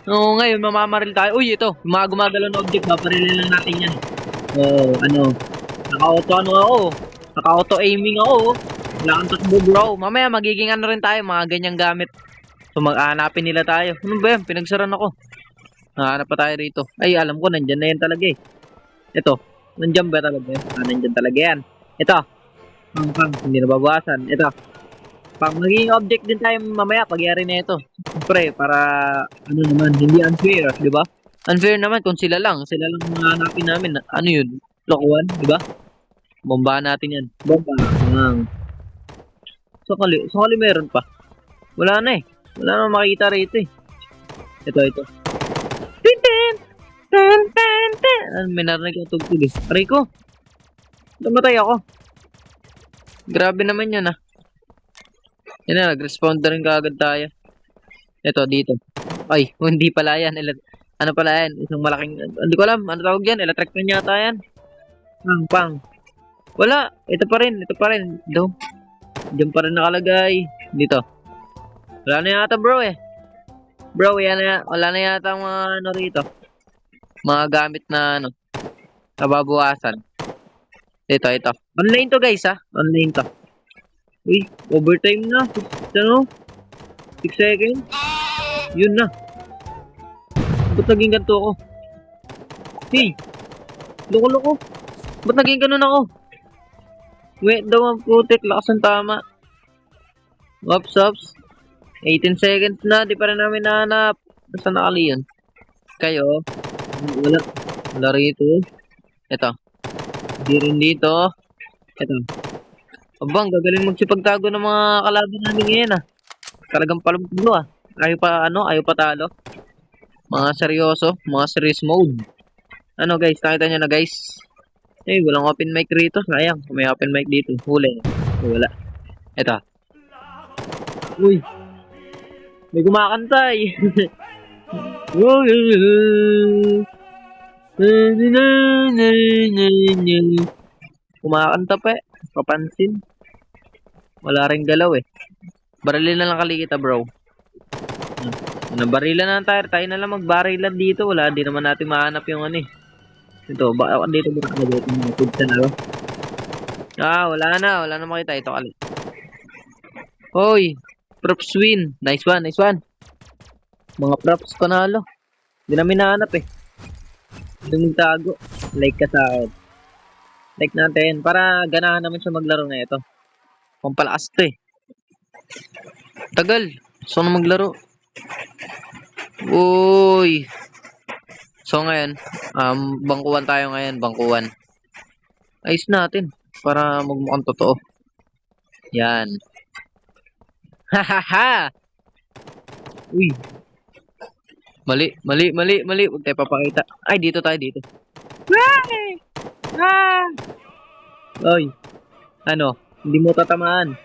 Oo, ngayon mamamaril tayo. Uy, ito. Yung mga gumagalaw na object, paparilin lang natin yan. Oo, ano. Naka-auto ano ako. Naka-auto aiming ako. Wala kang takbo, bro. Mamaya magiging ano rin tayo, mga ganyang gamit. So mag-aanapin nila tayo. Ano ba yan? Pinagsaran ako. Nahanap pa tayo rito. Ay, alam ko, nandyan na yan talaga eh. Ito. Nandyan ba talaga yan? Nandyan talaga yan. Ito. Pang, hindi nababawasan. Ito. Pang magiging object din tayo mamaya pagyari na ito. Siyempre, para ano naman, hindi unfair, di ba? Unfair naman kung sila lang hanapin namin. Ano yun? Lokuan, di ba? Bombahan natin yan. Bomba. Sakali meron pa. Wala na eh. Wala na makita rito eh. Ito. Tintin! Tintin! May narinig ang tugtog eh. Rico! Namatay ako. Grabe naman yan ah. Yan na, nag-respond na rin kaagad tayo. Ito, dito. Ay, hindi pala yan. Ano pala yan? Isang malaking, hindi ko alam. Ano tawag yan? Electric fan yata yan. Pang. Wala. Ito pa rin. Do. Diyan pa rin nakalagay. Dito. Wala na yata bro eh. Bro, wala na yata mga ano rito. Mga gamit na ano. Nababawasan. Ito. Online to guys ha. Online to. Uy, overtime na. 6 seconds. Yun na. Ba't naging ganito ako? Hey! Loko-loko. Ba't naging ganun ako? Wait daw ang putik. Lakas ng tama. Ops. 18 seconds na. Di pa rin namin nahanap. Nasaan nakali yun? Kayo? Wala. Wala rito. Ito. Hindi rin dito. Ito. Abang, gagaling magsipagtago ng mga kalaban namin ngayon ah. Talagang palumpulo ah. Ayaw pa talo. Mga seryoso, mga serious mode. Ano guys, nakita nyo na guys. Eh, walang open mic rito. Sayang, may open mic dito. Huli. Wala. Ito. Uy. May kumakanta eh. Kumakanta pa eh. Papansin. Wala ring galaw eh. Barilin na lang kali kita bro. Nabarilan na tayo. Tayo na lang magbarilan dito. Wala. Di naman natin mahanap yung ano eh. Ito. Baka dito ba nakalagay itong mga food na lang. Wala na makita. Ito kali. Hoy. Props win. Nice one. Mga props panalo. Di namin nahanap eh. Dumitago. Like ka sa akin. Like natin. Para ganahan naman siya maglaro na ito. Pampalakas to eh. Tagal. So na maglaro. Uy. So ngayon, bangkuan tayo ngayon, bangkuan. Ayos natin para magmukhang totoo. Yan. Hahaha. Uy. Mali. Huwag tayo papakita. Ay, dito tayo dito. Oy. Ano? Hindi mo tatamaan.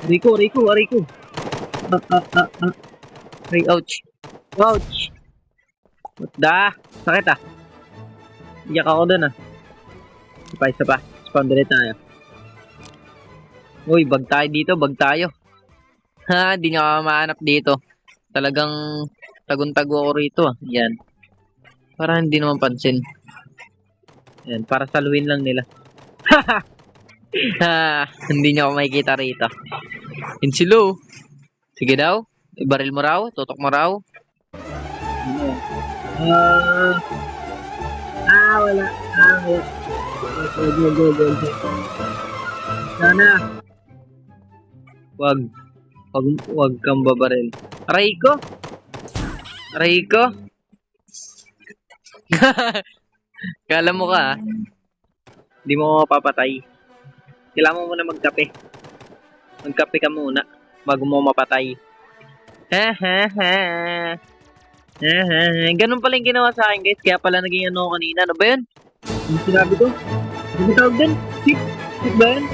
Rico. Ay, ouch. What the? Sakit ah. Iyak ako dun ah. Isa pa. Spawn ulit tayo. Uy, bag tayo. Ha, di nyo mahanap dito. Talagang tagun-tago ako rito ah. Yan. Para hindi naman pansin. Yan, para saluhin lang nila. Hindi nyo ako makikita rito. Insilo. Sige daw. Ibaril mo raw. Tutok mo raw. Wala. Go. Sana. Wag kang babaril. Aray ko. Kala mo ka ah. Hindi mo mapapatay. Kailangan mo muna magkape. Magkape ka muna bago mo mapatay. Ganun pala yung ginawa sa akin guys. Kaya pala naging ano kanina. Ano ba yun? Yung sinabi ko? Ano tawag din? Sip ba yun?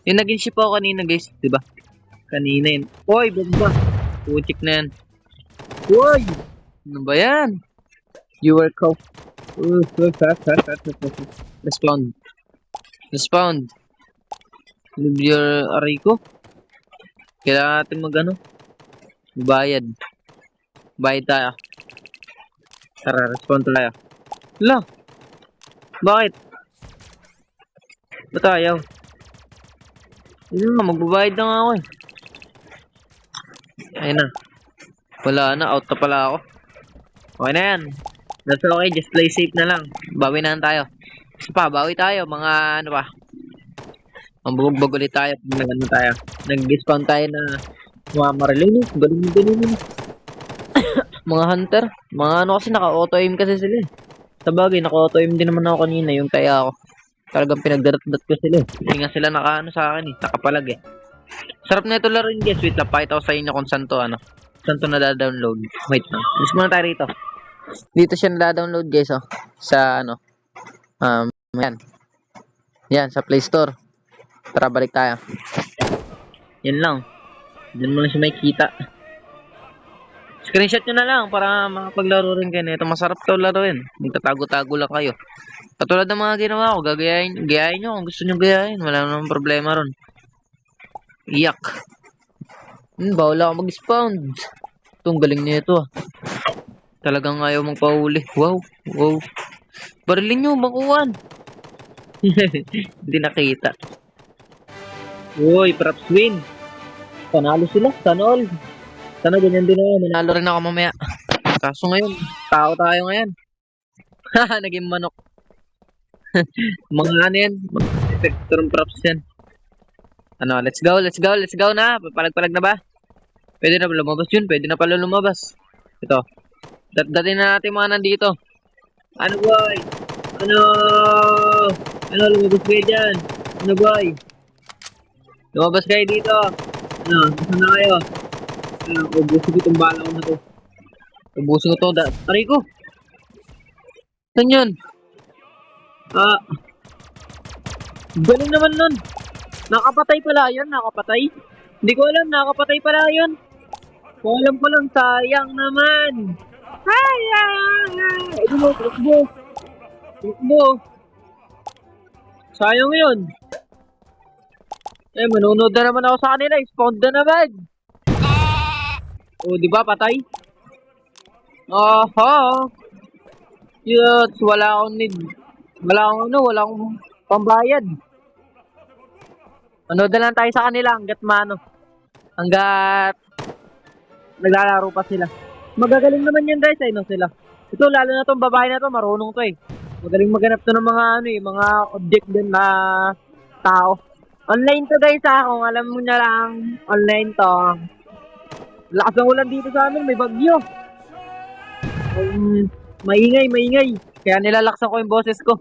Yung naging ship ako kanina guys. Diba? Kanina yun. Uy, bomba. Puchik na yan. Uy! Ano ba yan? You were caught. Respawn. Leave your aray ko. Kailangan natin bayad. Bayad tayo. Tara, respond tayo. Hala, bakit? Ba't ayaw? Ayun na, magbabayad na nga ako eh. Ayun na. Wala na, out na pala ako. Okay na yan. That's okay, just play safe na lang. Bawi na lang tayo. Isa pa, bawi tayo. Mga ano pa. Mambubog ulit tayo. Tayo. Nag-spawn tayo na mga marilin. Galing. Mga hunter. Mga ano kasi naka-auto-aim kasi sila eh. Sabagay, naka-auto-aim din naman ako kanina. Yung kaya ako. Talagang pinagdarat-dat ko sila eh. Hindi nga sila sa akin eh. Nakapalag eh. Sarap na ito laruin guys. Wait lang, pakita ko sa inyo kung saan to nada-download. Wait lang. Miss muna tayo rito. Dito siya nada-download guys oh. Sa yan. Yan, sa Play Store. Tara, balik tayo. Yan lang. Diyan mo lang siya makikita. Screenshot nyo na lang para makapaglaro rin kayo nito. Masarap to laruin. Magtatago-tago lang kayo. Katulad ng mga ginawa ko, gayahin nyo kung gusto nyo gayahin. Wala namang problema ron. Iyak. Bawal ako mag-spawn. Itong galing nito ah. Talagang ayaw mong pahuli. Wow. Barilin nyo, makuhan. Hindi nakita. Uy, props win. Panalo sila, sana all. Sana ganyan din ako. Manalo rin ako mamaya. Kaso ngayon, tao tayo ngayon. Haha, naging manok. Mga ano yan? Spectrum props yan. Ano, let's go na. Palag-palag na ba? Pwede na lumabas yun. Pwede na pala lumabas. Ito. Datin na natin mga nandito. Ano boy? Ano, lumabas kayo dyan? Ano boy? Lumabas kayo dito. Ano, gusto na kayo? Ano, ubusin ko itong bala ko na to. Ubusin ko to. Aray ko! Saan yun? Galing naman nun. Nakapatay pala yun, nakapatay. Hindi ko alam, nakapatay pala yun. Kung alam ko lang, sayang naman. Tukbo. Sayang yun. Manunod na naman ako sa kanila. Spawn na naman. O, di ba patay? Yes, wala akong need. Wala akong pambayad. Ano na lang tayo sa kanila hanggat naglalaro pa sila. Magagaling naman yan guys, no sila. Ito, lalo na tong babae na to, marunong to eh. Magaling maganap to ng mga mga object din na tao. Online to guys kung alam mo na lang, online to. Lakas ng ulan dito sa amin, may bagyo. Maingay. Kaya nilalaksan ko yung boses ko.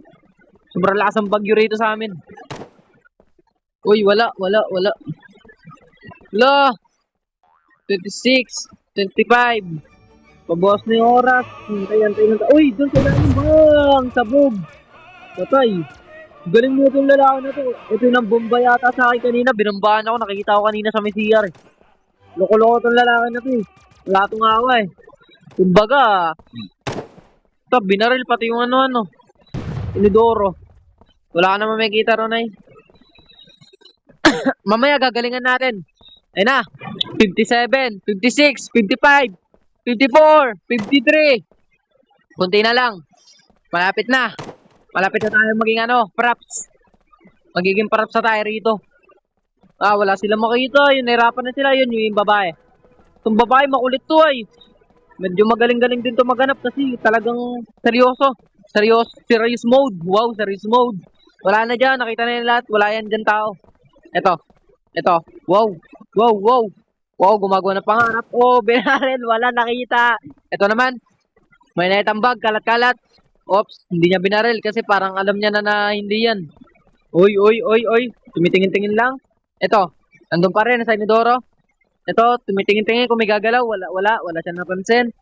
Sobrang lakas ng bagyo rito sa amin. Uy, wala. Wala. 26, 25. Pabawas na yung oras. Hintayin. Uy, doon sa lalim bang! Sabog. Patay. Galing mo itong lalaki na to. Ito yung bomba yata sa akin kanina. Binambahan ako. Nakikita ko kanina sa may CR eh. Loko-loko itong lalaki na to eh. Wala itong awa eh. Kumbaga, ito, binaril pati yung Inidoro. Wala ka naman may kita ron ay. Mamaya gagalingan natin. Ayun na. 57, 56, 55, 54, 53. Kunti na lang. Malapit na. Malapit na tayo maging props. Magiging props na tayo rito. Wala sila makita. Yun, nahirapan na sila. Yun, yung babae. Itong babae, makulit to ay. Medyo magaling-galing din to maganap kasi talagang seryoso. Serious mode. Wow, serious mode. Wala na dyan. Nakita na yung lahat. Wala yan dyan tao. Ito. Wow, gumagawa na pangarap. Oh, binaril. Wala nakita. Ito naman. May naitambag. Kalat-kalat. Oops, hindi niya binaril kasi parang alam niya na hindi yan. Oy. Tumitingin-tingin lang. Ito. Nandun pa rin sa Inidoro. Ito, tumitingin-tingin kung may gagalaw. Wala siya napansin.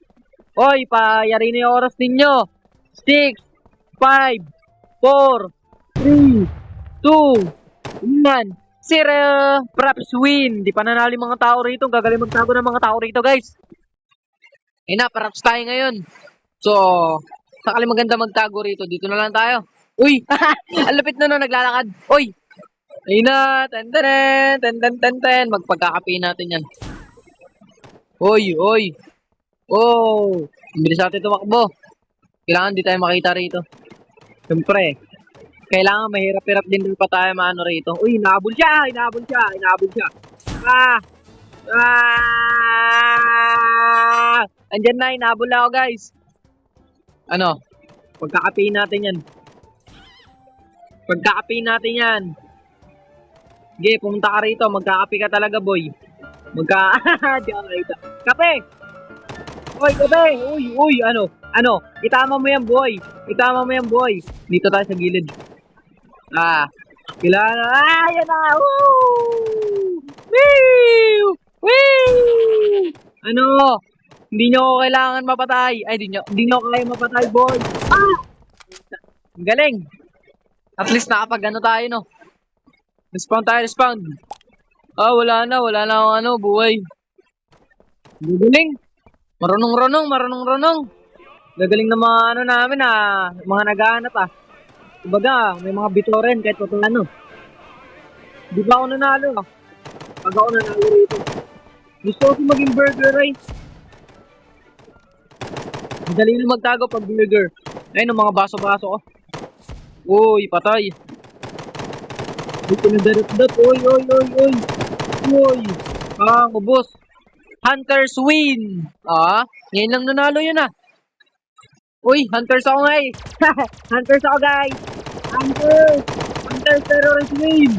Oy, payari na yung oras ninyo. 6, 5, 4, 3, 2, 1, 0. Props win. Di pa nanali mga tao rito. Gagaling magtago ng mga tao rito, guys. Props tayo ngayon. So, sakali maganda magtago rito. Dito na lang tayo. Uy, ang lapit na naglalakad. Uy, Ayun na. Ten, ten, ten, ten, ten, ten. Magpagkakapi natin yan. Oy, oy. Oh. Ang bilis natin tumakbo. Kailangan di tayo makita rito. Siyempre. Kailangan mahirap-hirap din pa tayo maano rito. Uy, inaabol siya! Inaabol siya! Inaabol siya! Ah! Ah! Andyan na, inaabol na ako guys. Ano? Pagkakapiin natin yan. Pagkakapiin natin yan. Sige, pumunta ka rito. Magkakapi ka talaga, boy. Di ako rito. Kape! Uy, kape! Uy, uy, ano? Ano? Itama mo yan, boy. Itama mo yan, boy. Dito tayo sa gilid. Ah. Kailangan. Ah, yan na! Woo! Woo! Woo! Ano? Hindi nyo ako kailangan mapatay. Ay, hindi nyo kaya mapatay, boy. Ah! Ang galing. At least nakapag ano tayo, no? Respawn tayo, respawn. Ah, wala na akong ano, buhay. Gagaling. Marunong. Gagaling na mga ano namin, mga naghahanap, Kumbaga, may mga bitoren kahit paano. Di ba ako nanalo, Pag ako nanalo rito. Gusto ko maging burger rice. Madali na magtago pag burger. Ayun, mga baso-baso ko. Uy, patay. Uy, pinadarot-dot. Uy. Uy. Ubos. Hunters win. Ngayon lang nanalo yun, Uy, hunters ako nga eh. Hunters ako, guys. Hunters terrorist win.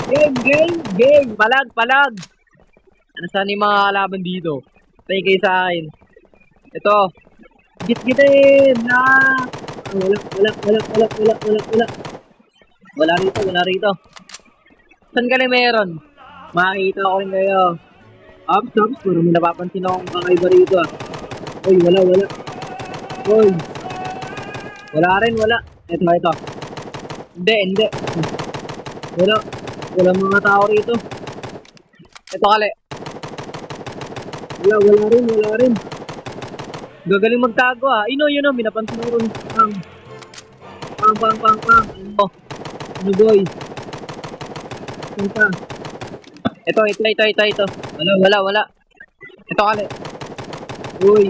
Game. Palag. Ano saan yung mga kalaban dito? Tayo kayo sa akin. Ito. Git-gitin. Wala rito. Saan ka na meron? Makikita ko rin kayo. Ops. Pero may napapansin akong kakaiba rito, Uy, wala. Uy. Wala. Ito. Hindi. Wala mga tao rito. Ito kali. Wala rin. Gagaling magtago, Yun, minapansin ko rin. Pang. Ano, boy? Punta. Ito. Wala. Ito kali. Uy.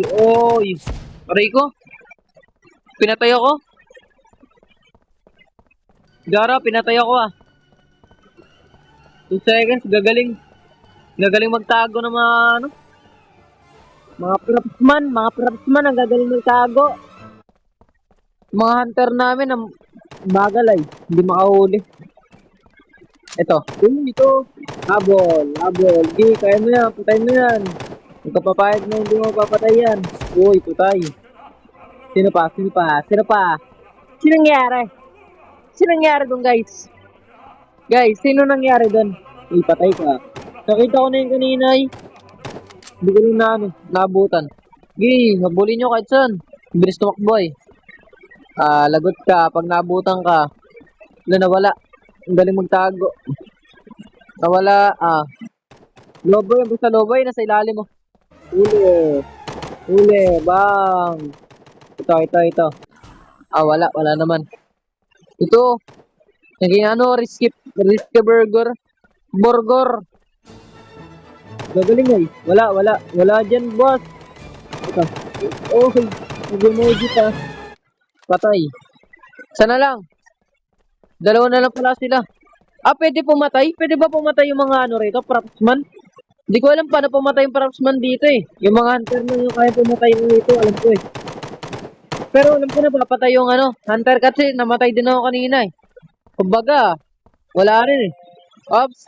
Aray ko. Pinatay ako. Gara, pinatay ako, 2 seconds, gagaling magtago ng mga propsman ang gagaling magtago. Mga hunter namin ang bagal hindi makahuli. Ito. Habol. Kaya mo yan, patay mo yan. Kung kapapayag na hindi mo papatay yan. Uy, tutay. Sino pa? Sinong nangyari doon, guys? Guys, sino nangyari doon? Uy, patay ka. Nakita ko na yung kanina, Hindi ko na naabutan. Sige, habulin nyo kahit saan. Bilis tumakbo, lagot ka. Pag naabutan ka, nawala. Ang galing magtago. Nawala, Loboy, basta loboy, nasa ilalim mo. Huli, bang. Ito. Wala naman. Ito, naging risky burger. Gagaling, Wala dyan, boss. Ito. Okay, nag-emoji pa. Patay. Sana lang. 2 na lang pala sila. Pwede pumatay? Pwede ba pumatay yung mga rito, propsman? Hindi ko alam paano pumatay yung propsman dito, Yung mga hunter na yung kaya pumatay rito, alam ko, Pero alam ko na papatay yung hunter kasi namatay din ako kanina, Kumbaga, wala rin, Ops.